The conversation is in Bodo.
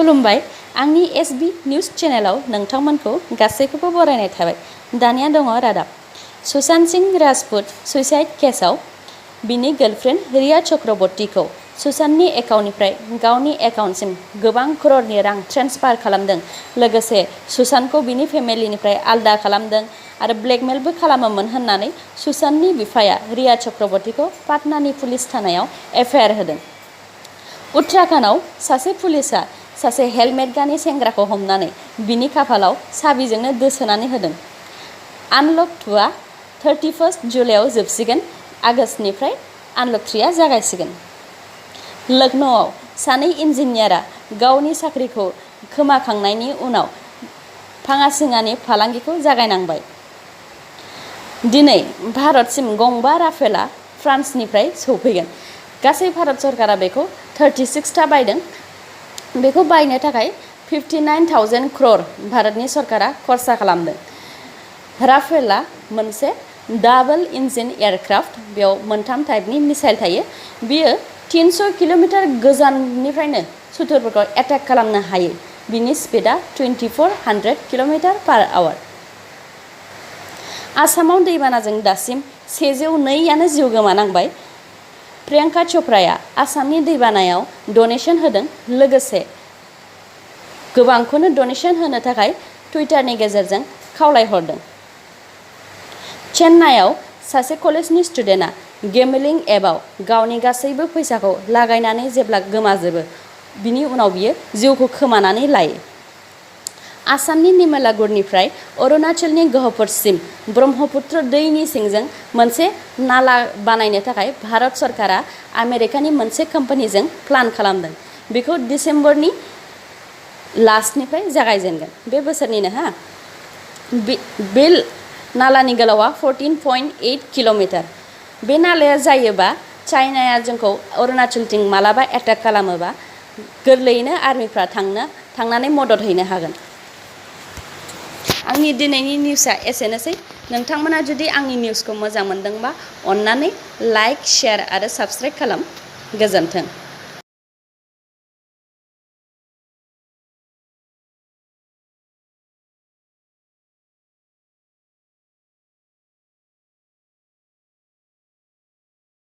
खुलुमबाय आंनि एसबी निउज चेनेलाव नोंथांमोनखौ गासैखौबो बरायनाय थाबाय। दानिया दङ रादाब। सुशांत सिंह राजपूत सुइसाइड केसआव बिनि गार्लफ्रेन्ड रिया चक्रवर्तीखौ सुशांतनि एकाउन्टनिफ्राय गावनि एकाउन्टसिम गोबां crore रां ट्रेन्सफार खालामदों। लोगोसे सुशांतखौ बिनि फेमिलिनिफ्राय आलदा खालामदों आरो ब्लेकमेलबो खालामोमोन होननानै सुशांतनि बिफाया रिया चक्रवर्तीखौ पाटनानि पुलिस थानायाव एफआइआर होदों। उत्तराखंडआव सासे पुलिसआ सासे हेलमेट गानि सेंग्राखौ हमनानै बिनि खाफालाव साबिजोंनो दोसोनानै होदों। आनलक 2आ 31 जुलाइआव जोबसिगोन। आगस्तनिफ्राय आनलक 3आ जागायसिगोन। लखनऊआव सानै इन्जिनियारा गावनि साख्रिखौ खोमाखांनायनि उनाव भाङासिङानि फालांगिखौ जागायनांबाय। दिनै भारतसिम गंबा राफेलआ फ्रान्सनिफ्राय सौफैगोन। गासै भारत सरकारा बेखौ 36टा बायदों। बेखौ बायनो थाखाय 59,000 crore भारतनि सरकारा खरसा खालामदों। राफेलआ मोनसे डाबल इन्जिन एयारक्राफ्ट। बेयाव मोनथाम टाइपनि मिसाइल थायो। बियो 300 किल'मिटार गोजाननिफ्रायनो सुथुरफोरखौ एटाक खालामनो हायो। बिनि स्पिडा 2400 किल'मिटार/आवर। आसामाव दैबानाजों दासिम 102आनो जिउ गोमानांबाय। प्रियंका चोप्राया आसामनि दैबानायाव डनेशन होदों। लोगोसे गोबांखौनो डनेशन होनो थाखाय टुइटारनि गेजेरजों खावलायहरदों। चेन्नाईआव सासे कलेजनि स्टुडेन्टआ गेमलिं एपआव गावनि गासैबो फैसाखौ लागायनानै जेब्ला गोमाजोबो बिनि उनाव बियो जिउखौ खोमानानै लायो। आसामनि निमलागुरनिफ्राय अरुणाचलनि गहपुरसिम ब्रह्मपुत्र दैनि सिंजों मोनसे नाला बानायनो थाखाय भारत सरकारा आमेरिकानि मोनसे कम्पानिजों प्लान खालामदों। बेखौ डिसेम्बरनि लास्टनिफ्राय जागायजेनगोन। बे बोसोरनिनो बे नालानि गोलावआ 14.8 किल'मिटार। बे नालाया जायोबा चाइनाया जोंखौ अरुणाचलथिं मालाबा एटाक खालामोबा गोरलैयैनो आर्मिफ्रा थांनानै मदद हैनो हागोन। आंनि दिनैनि निउसआ एसेनोसै। नोंथांमोना जुदि आंनि निउसखौ मोजां मोनदोंबा अन्नानै लाइक, शेयार आरो साबस्क्राइब खालाम। गोजोन्थों।